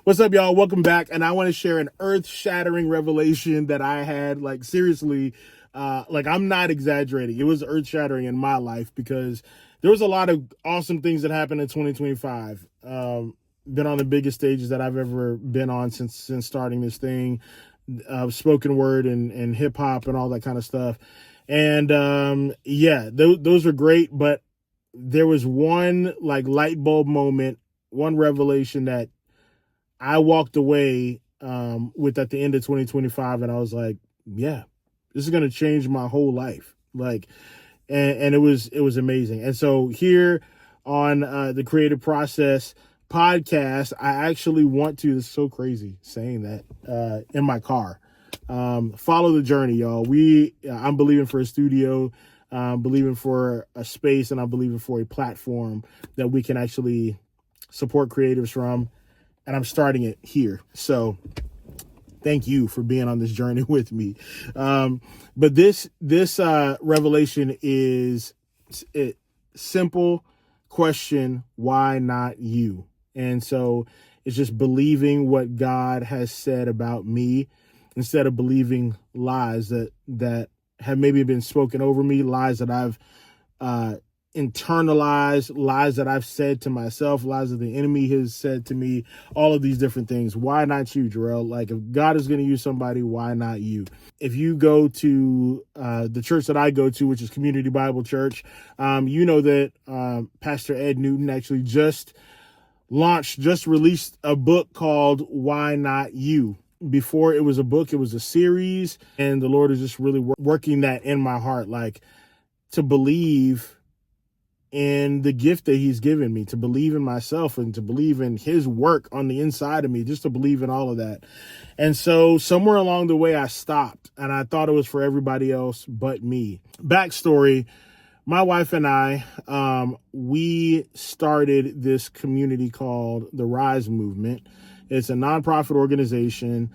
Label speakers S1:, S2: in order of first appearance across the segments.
S1: What's up, y'all? Welcome back. And I want to share an earth-shattering revelation that I had, like, seriously, I'm not exaggerating. It was earth-shattering in my life because there was a lot of awesome things that happened in 2025. Been on the biggest stages that I've ever been on since starting this thing, spoken word and hip hop and all that kind of stuff. And those are great. But there was one like light bulb moment, one revelation that I walked away with at the end of 2025, and I was like, yeah, this is going to change my whole life. And it was amazing. And so here on the Creative Process podcast, I actually want to, it's so crazy saying that in my car, follow the journey, y'all. I'm believing for a studio, believing for a space, and I'm believing for a platform that we can actually support creatives from. And I'm starting it here. So thank you for being on this journey with me. But this revelation is a simple question: why not you? And so it's just believing what God has said about me instead of believing lies that have maybe been spoken over me, lies that I've internalized, lies that I've said to myself, lies that the enemy has said to me, all of these different things. Why not you, Jarrell? Like, if God is going to use somebody, why not you? If you go to the church that I go to, which is Community Bible Church, you know that Pastor Ed Newton actually just released a book called Why Not You. Before it was a book, it was a series, and the Lord is just really working that in my heart, like to believe in the gift that he's given me, to believe in myself and to believe in his work on the inside of me, just to believe in all of that. And so somewhere along the way, I stopped and I thought it was for everybody else but me. Backstory: my wife and I, we started this community called the Rise Movement. It's a nonprofit organization.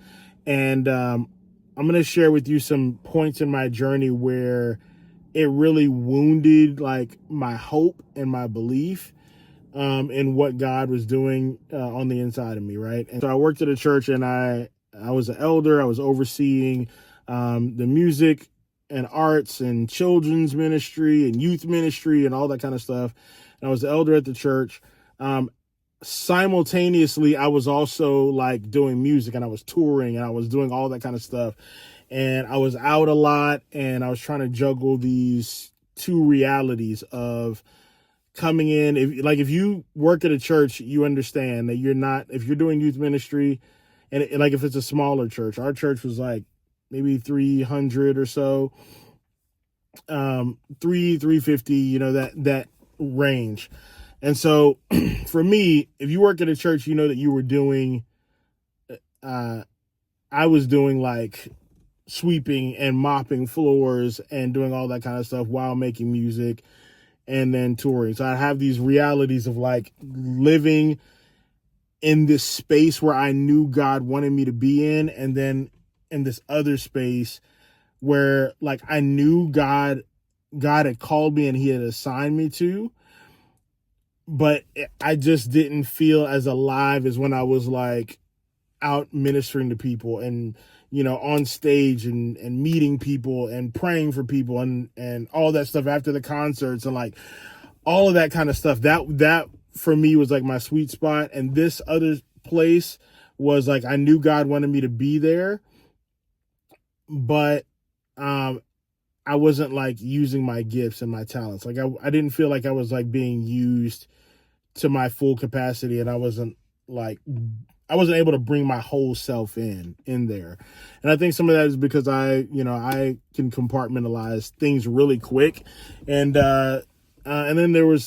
S1: And I'm going to share with you some points in my journey where it really wounded like my hope and my belief in what God was doing on the inside of me, right? And so I worked at a church, and I was an elder. I was overseeing the music and arts and children's ministry and youth ministry and all that kind of stuff. And I was the elder at the church. Simultaneously, I was also like doing music, and I was touring, and I was doing all that kind of stuff. And I was out a lot, and I was trying to juggle these two realities of coming in. If you work at a church, you understand that you're not, if you're doing youth ministry, and like if it's a smaller church, our church was like maybe 300 or so, 350, that range. And so for me, if you work at a church, you know that you were doing, I was doing like sweeping and mopping floors and doing all that kind of stuff while making music and then touring. So I have these realities of like living in this space where I knew God wanted me to be in, and then in this other space where like I knew God had called me and he had assigned me to, but I just didn't feel as alive as when I was like out ministering to people and on stage and meeting people and praying for people and all that stuff after the concerts and like all of that kind of stuff. That for me was like my sweet spot. And this other place was like, I knew God wanted me to be there, but I wasn't like using my gifts and my talents. Like I didn't feel like I was like being used to my full capacity, and I wasn't able to bring my whole self in there. And I think some of that is because I can compartmentalize things really quick. And then there were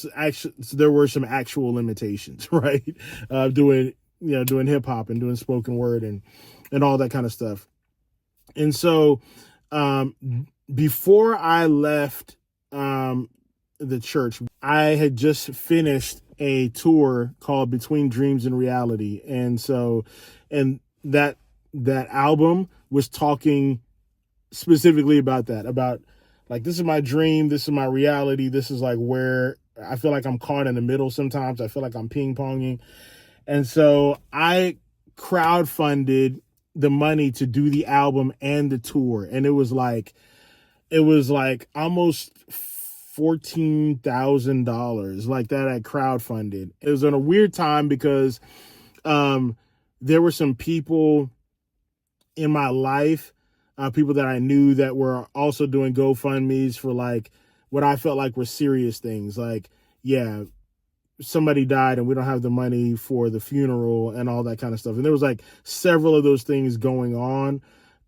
S1: some actual limitations, right? Doing hip hop and doing spoken word and all that kind of stuff. And so, before I left, the church, I had just finished a tour called Between Dreams and Reality. And so, and that album was talking specifically about that, about like, this is my dream, this is my reality, this is like where I feel like I'm caught in the middle sometimes. I feel like I'm ping-ponging. And so I crowdfunded the money to do the album and the tour. And it was like almost $14,000 like that I crowdfunded. It was in a weird time because there were some people in my life, people that I knew that were also doing GoFundMes for like what I felt like were serious things. Like, yeah, somebody died and we don't have the money for the funeral and all that kind of stuff. And there was like several of those things going on.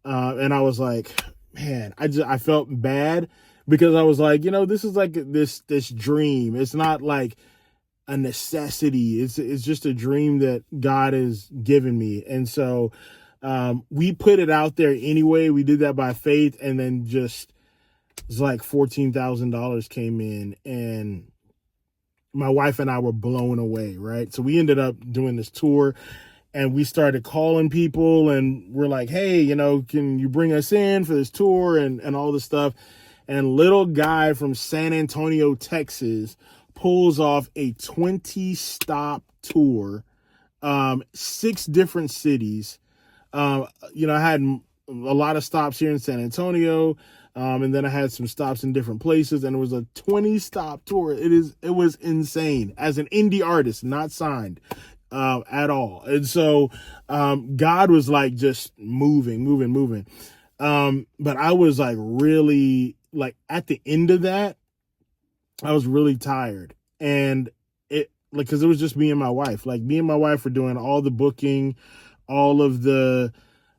S1: And I was like, man, I felt bad because I was like, this is like this dream. It's not like a necessity. It's just a dream that God has given me. And so we put it out there anyway. We did that by faith, and then just it's like $14,000 came in, and my wife and I were blown away, right? So we ended up doing this tour, and we started calling people, and we're like, hey, can you bring us in for this tour and all this stuff? And little guy from San Antonio, Texas, pulls off a 20-stop tour, 6 different cities. I had a lot of stops here in San Antonio, and then I had some stops in different places, and it was a 20-stop tour. It was insane as an indie artist, not signed at all. And so God was like just moving. But I was like really like at the end of that, I was really tired, and because it was just me and my wife. Like me and my wife were doing all the booking, all of the,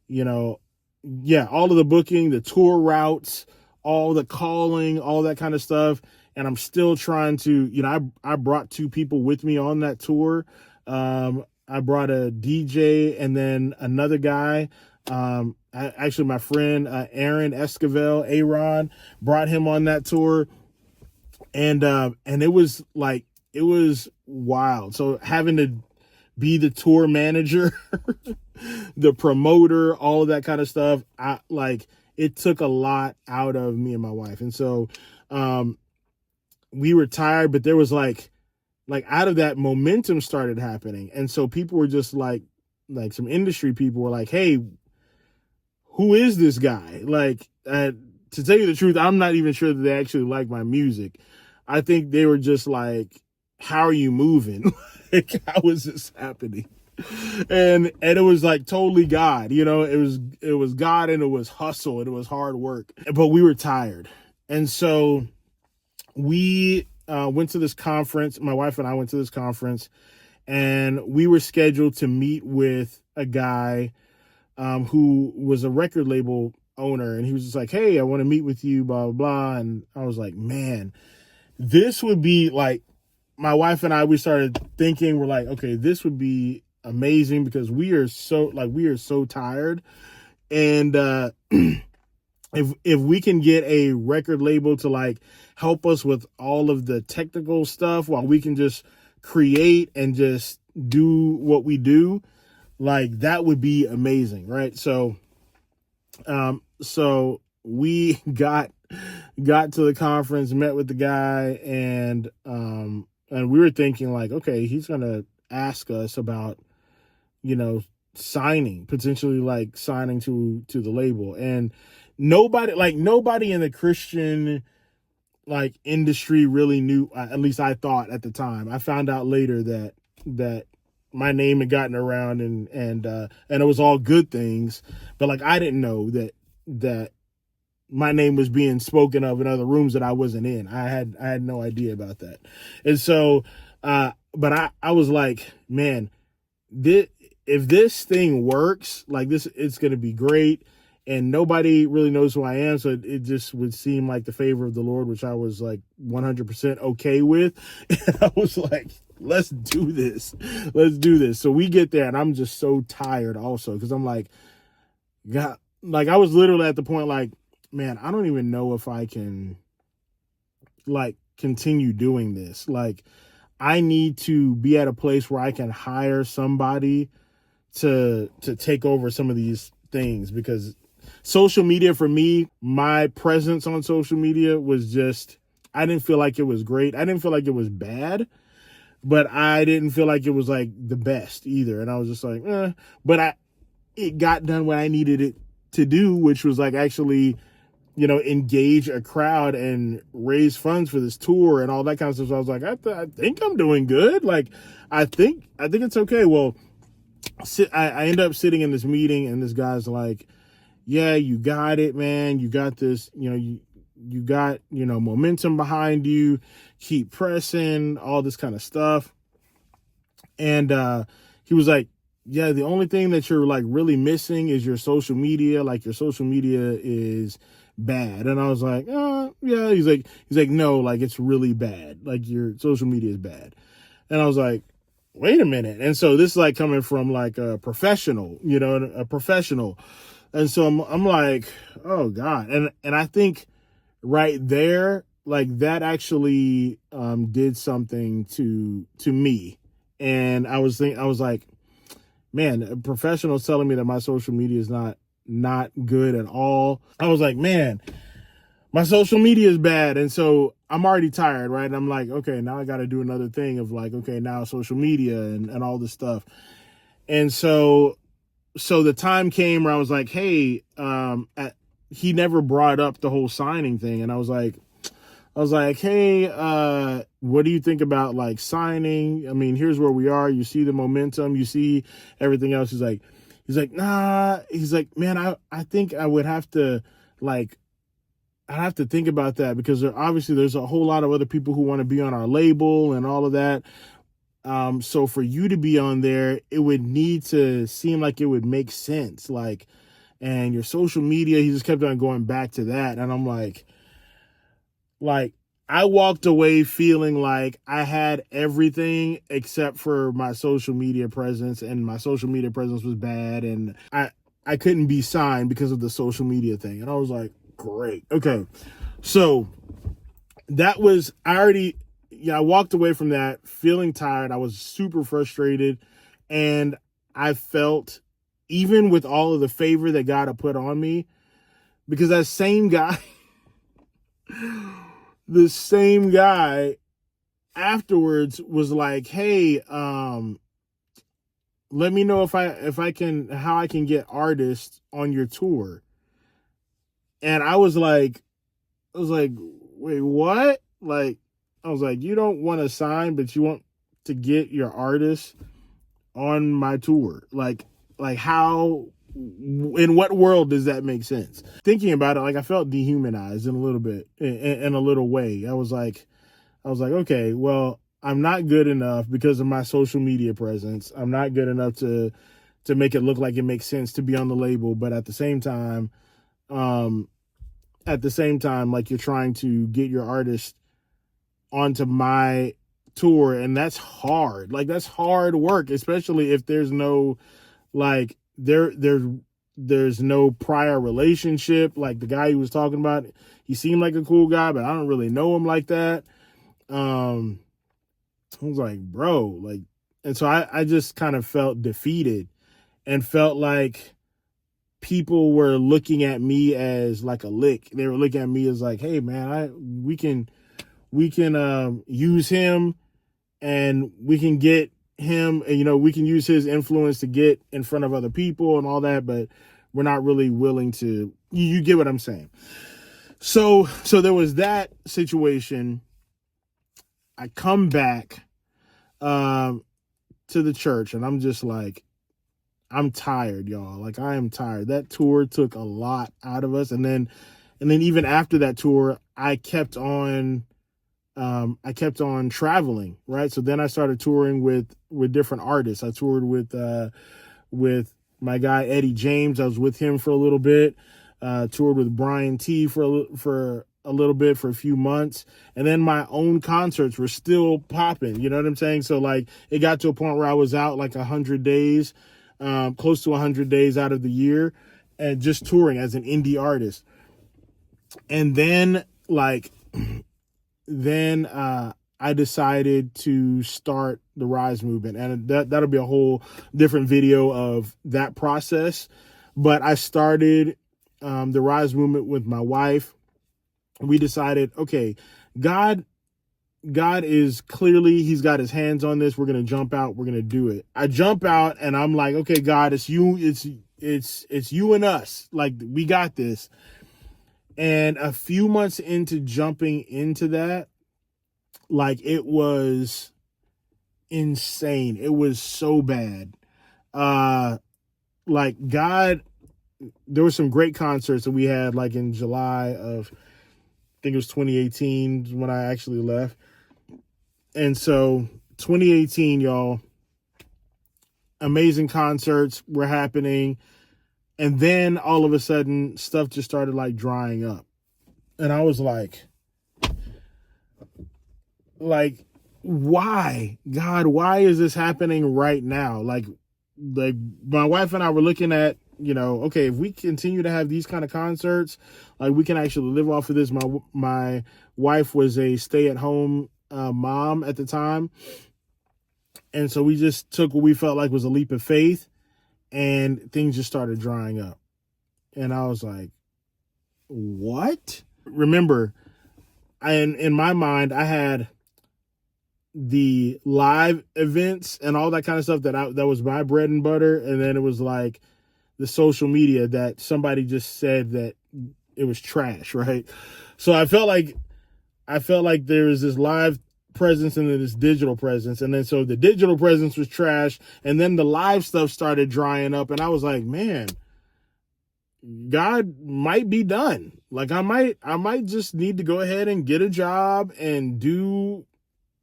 S1: all of the booking, the tour routes, all the calling, all that kind of stuff. And I'm still trying to, I brought 2 people with me on that tour. I brought a DJ and then another guy. Actually, my friend, Aaron Esquivel, Aaron, brought him on that tour. And it was wild. So having to be the tour manager, the promoter, all of that kind of stuff, it took a lot out of me and my wife. And so we were tired, but there was like out of that, momentum started happening. And so people were just like some industry people were like, hey, who is this guy? To tell you the truth, I'm not even sure that they actually like my music. I think they were just like, how are you moving? Like, how is this happening? And it was like totally God, it was God, and it was hustle, and it was hard work, but we were tired. And so we went to this conference. My wife and I went to this conference, and we were scheduled to meet with a guy who was a record label owner. And he was just like, hey, I want to meet with you, blah, blah, blah. And I was like, man, this would be like, my wife and I, we started thinking, we're like, okay, this would be amazing because we are so tired. And if we can get a record label to like help us with all of the technical stuff while we can just create and just do what we do, like that would be amazing, right? So we got to the conference, met with the guy, and we were thinking like, okay, he's gonna ask us about, potentially like signing to the label. And nobody in the Christian like industry really knew, at least I thought at the time. I found out later that my name had gotten around, and it was all good things, but like I didn't know that my name was being spoken of in other rooms that I wasn't in. I had no idea about that. And so but I was like, man, if this thing works, like this, it's going to be great. And nobody really knows who I am. So it just would seem like the favor of the Lord, which I was like 100% okay with. And I was like, let's do this. So we get there, and I'm just so tired also, because I'm like, God, like I was literally at the point like, man, I don't even know if I can like continue doing this. Like I need to be at a place where I can hire somebody to take over some of these things, because social media for me, my presence on social media was just, I didn't feel like it was great. I didn't feel like it was bad, but I didn't feel like it was like the best either. And I was just like, but it got done what I needed it to do, which was like actually, engage a crowd and raise funds for this tour and all that kind of stuff. So I was like, I think I'm doing good. Like, I think it's okay. Well, I end up sitting in this meeting and this guy's like, yeah, you got it, man. You got this, you got, momentum behind you. Keep pressing, all this kind of stuff. And he was like, yeah, the only thing that you're like really missing is your social media. Like your social media is bad. And I was like, yeah. He's like, no, like it's really bad. Like your social media is bad. And I was like, wait a minute. And so this is like coming from like a professional, a professional. And so I'm like, oh God. And I think right there, like that actually did something to me. And I was like, man, a professional's telling me that my social media is not good at all. I was like, man, my social media is bad. And so I'm already tired, right? And I'm like, okay, now I got to do another thing of like, okay, now social media and all this stuff. And so the time came where I was like, hey, he never brought up the whole signing thing. And I was like, hey, what do you think about like signing? I mean, here's where we are. You see the momentum, you see everything else. He's like, nah. He's like, man, I think I would have to like, I'd have to think about that because there's a whole lot of other people who want to be on our label and all of that. So for you to be on there, it would need to seem like it would make sense. Like, and your social media, he just kept on going back to that. And I'm like, I walked away feeling like I had everything except for my social media presence, and my social media presence was bad. And I couldn't be signed because of the social media thing. And I was like, great. Okay. So that was, I walked away from that feeling tired. I was super frustrated. And I felt, even with all of the favor that God had put on me, because that same guy, the same guy afterwards was like, hey, let me know how I can get artists on your tour. And I was like, wait, what? Like, I was like, you don't want to sign, but you want to get your artists on my tour. Like how, in what world does that make sense? Thinking about it, like I felt dehumanized in a little bit, in a little way. I was like, okay, well, I'm not good enough because of my social media presence. I'm not good enough to make it look like it makes sense to be on the label. But at the same time, like you're trying to get your artist onto my tour, and that's hard. Like that's hard work, especially if there's no like there's no prior relationship. Like the guy he was talking about, he seemed like a cool guy, but I don't really know him like that. I was like, bro, like, and so I just kind of felt defeated and felt like people were looking at me as like a lick. They were looking at me as like, hey man, we can use him, and we can get him, and we can use his influence to get in front of other people and all that, but we're not really willing to, you get what I'm saying. So there was that situation. I come back to the church, and I'm just like, I'm tired, y'all. Like I am tired. That tour took a lot out of us. And then even after that tour, I kept on traveling, right? So then I started touring with different artists. I toured with my guy Eddie James. I was with him for a little bit. Toured with Brian T for a little bit, for a few months, and then my own concerts were still popping. You know what I'm saying? So like it got to a point where I was out like 100 days, close to 100 days out of the year, and just touring as an indie artist. And then I decided to start the Rise movement, and that'll be a whole different video of that process. But I started the Rise movement with my wife. We decided, okay, God God is clearly, he's got his hands on this. We're going to jump out. We're going to do it. I jump out and I'm like, okay, God, it's you. It's you and us. Like, we got this. And a few months into jumping into that, like, it was insane. It was so bad. Like, God, there were some great concerts that we had, like in July of, I think it was 2018 when I actually left. And so 2018, y'all, amazing concerts were happening. And then all of a sudden, stuff just started like drying up. And I was like, why? God, why is this happening right now? Like my wife and I were looking at, okay, if we continue to have these kind of concerts, like, we can actually live off of this. My wife was a stay-at-home mom at the time. And so we just took what we felt like was a leap of faith, and things just started drying up. And I was like, what? Remember, in my mind, I had the live events and all that kind of stuff that was my bread and butter. And then it was like the social media that somebody just said that it was trash, right? So I felt like there was this live presence and then this digital presence. And then so the digital presence was trash, and then the live stuff started drying up. And I was like, man, God might be done. Like, I might just need to go ahead and get a job and do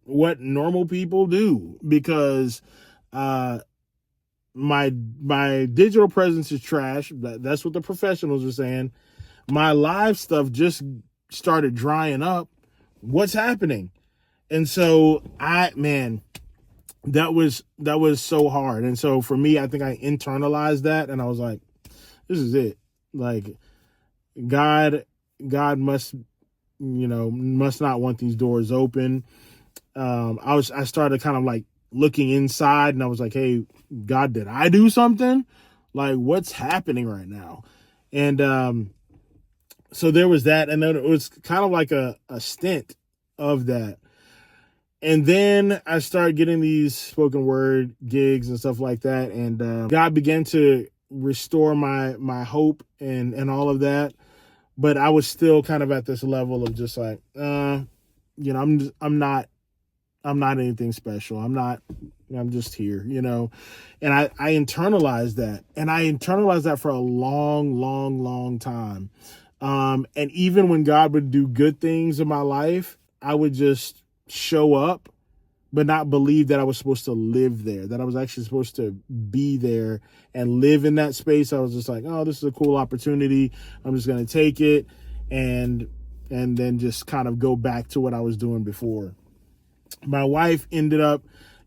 S1: what normal people do, because my digital presence is trash. That's what the professionals are saying. My live stuff just started drying up. What's happening? And so that was so hard. And so for me, I think I internalized that, and I was like, this is it. Like, God must not want these doors open. I started kind of like looking inside, and I was like, hey, God, did I do something? Like, what's happening right now? And so there was that. And then it was kind of like a stint of that. And then I started getting these spoken word gigs and stuff like that. And God began to restore my hope and all of that. But I was still kind of at this level of just like, I'm not anything special. I'm just here, and I internalized that, and I internalized that for a long, long, long time. And even when God would do good things in my life, I would just show up, but not believe that I was supposed to live there, that I was actually supposed to be there and live in that space. I was just like, oh, this is a cool opportunity. I'm just going to take it and then just kind of go back to what I was doing before. My wife ended up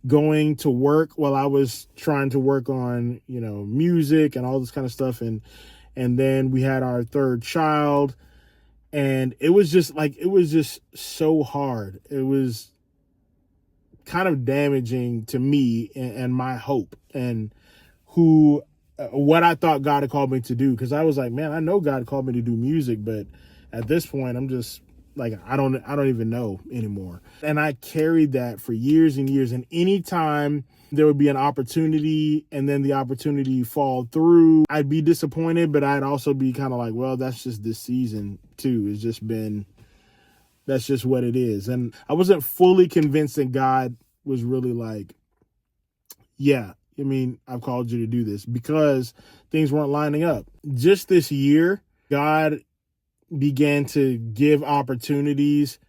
S1: going to work while I was trying to work on, music and all this kind of stuff. And then we had our third child, and it was just so hard. It was kind of damaging to me and my hope and what I thought God had called me to do. Cause I was like, man, I know God called me to do music, but at this point I'm just like, I don't even know anymore. And I carried that for years and years. And anytime there would be an opportunity and then the opportunity fall through, I'd be disappointed, but I'd also be kind of like, well, that's just this season too. That's just what it is. And I wasn't fully convinced that God was really like, yeah, I've called you to do this, because things weren't lining up. Just this year, God began to give opportunities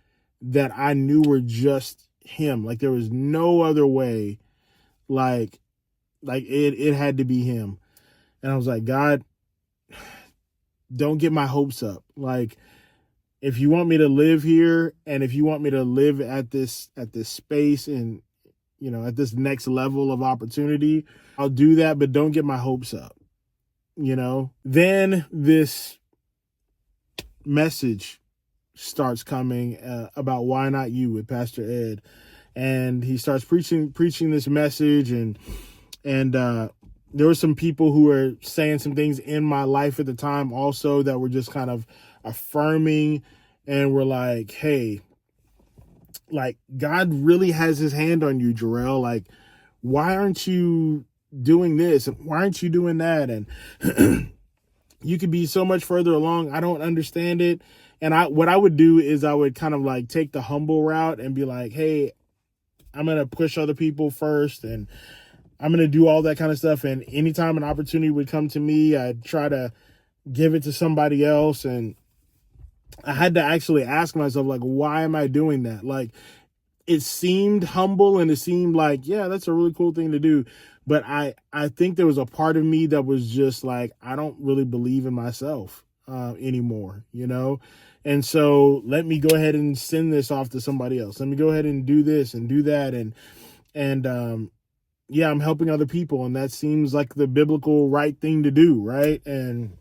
S1: that I knew were just him. Like, there was no other way. Like it had to be him. And I was like, God, don't get my hopes up. Like, if you want me to live here, and if you want me to live at this space and, at this next level of opportunity, I'll do that, but don't get my hopes up. Then this message starts coming about Why Not You with Pastor Ed, and he starts preaching this message, and there were some people who were saying some things in my life at the time also that were just kind of affirming, and were like, hey, like God really has his hand on you, Jarrell. Like, why aren't you doing this? Why aren't you doing that? And you could be so much further along. I don't understand it. And what I would do is I would kind of like take the humble route and be like, hey, I'm going to push other people first, and I'm going to do all that kind of stuff. And anytime an opportunity would come to me, I'd try to give it to somebody else. And I had to actually ask myself, like, why am I doing that? Like, it seemed humble and it seemed like, yeah, that's a really cool thing to do. But I think there was a part of me that was just like, I don't really believe in myself anymore, you know? And so let me go ahead and send this off to somebody else. Let me go ahead and do this and do that. And yeah, I'm helping other people. And that seems like the biblical right thing to do, right? And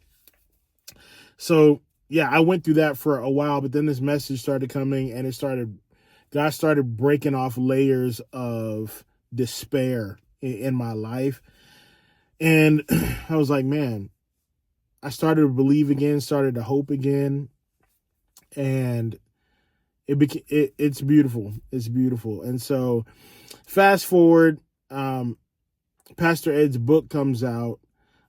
S1: so, yeah, I went through that for a while, but then this message started coming, and God started breaking off layers of despair in my life. And I was like, man, I started to believe again, started to hope again. And it's beautiful. It's beautiful. And so fast forward, Pastor Ed's book comes out.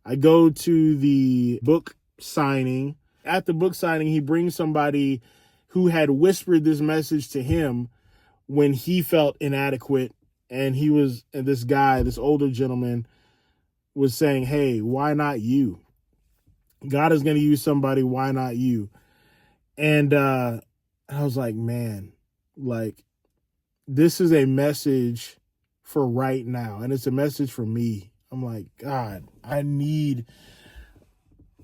S1: I go to the book signing. At the book signing, he brings somebody who had whispered this message to him when he felt inadequate. And this guy, this older gentleman, was saying, hey, why not you? God is going to use somebody. Why not you? And I was like, man, like, this is a message for right now. And it's a message for me. I'm like, God,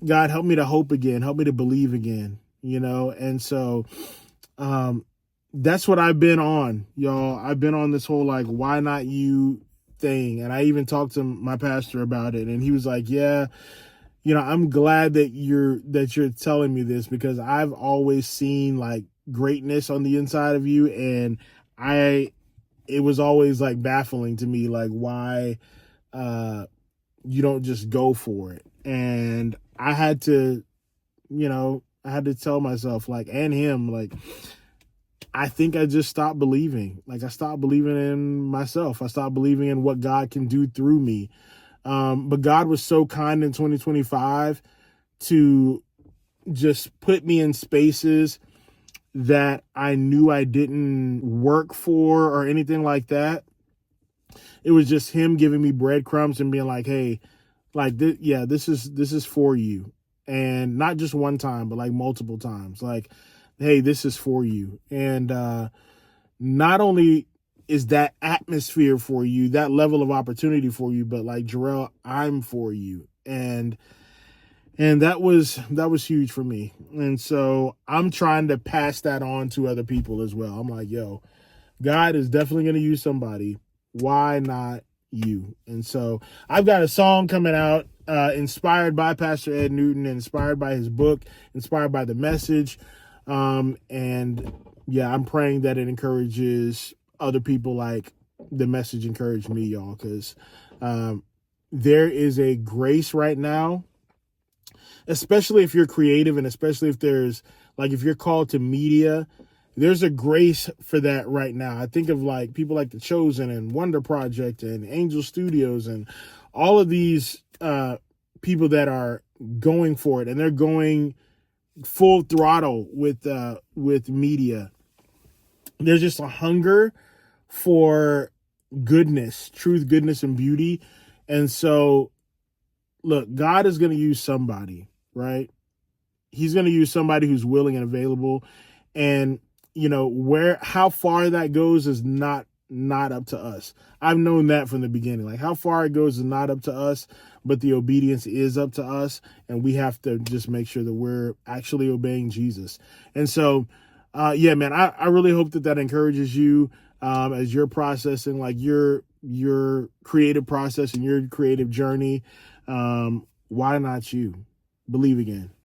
S1: God, help me to hope again. Help me to believe again, you know? And so that's what I've been on, y'all. I've been on this whole, like, why not you thing. And I even talked to my pastor about it. And he was like, yeah, you know, I'm glad that you're telling me this, because I've always seen like greatness on the inside of you. And it was always like baffling to me, like why you don't just go for it. And I had to tell myself, like, and him, like, I think I just stopped believing. Like, I stopped believing in myself. I stopped believing in what God can do through me. But God was so kind in 2025 to just put me in spaces that I knew I didn't work for or anything like that. It was just him giving me breadcrumbs and being like, hey, like, this is for you. And not just one time, but like multiple times. Like, hey, this is for you. And not only is that atmosphere for you, that level of opportunity for you, but like, Jarrell, I'm for you. And that was huge for me. And so I'm trying to pass that on to other people as well. I'm like, yo, God is definitely going to use somebody. Why not you? And so I've got a song coming out inspired by Pastor Ed Newton, inspired by his book, inspired by the message. And yeah, I'm praying that it encourages other people like the message encouraged me, y'all, because there is a grace right now, especially if you're creative, and especially if if you're called to media, there's a grace for that right now. I think of like people like The Chosen and Wonder Project and Angel Studios and all of these people that are going for it, and they're going full throttle with media. There's just a hunger for goodness, truth, goodness, and beauty. And so, look, God is going to use somebody, right? He's going to use somebody who's willing and available. And, you know, how far that goes is not up to us. I've known that from the beginning. Like, how far it goes is not up to us, but the obedience is up to us. And we have to just make sure that we're actually obeying Jesus. And so, yeah, man, I really hope that encourages you as you're processing like your creative process and your creative journey. Why not you? Believe again.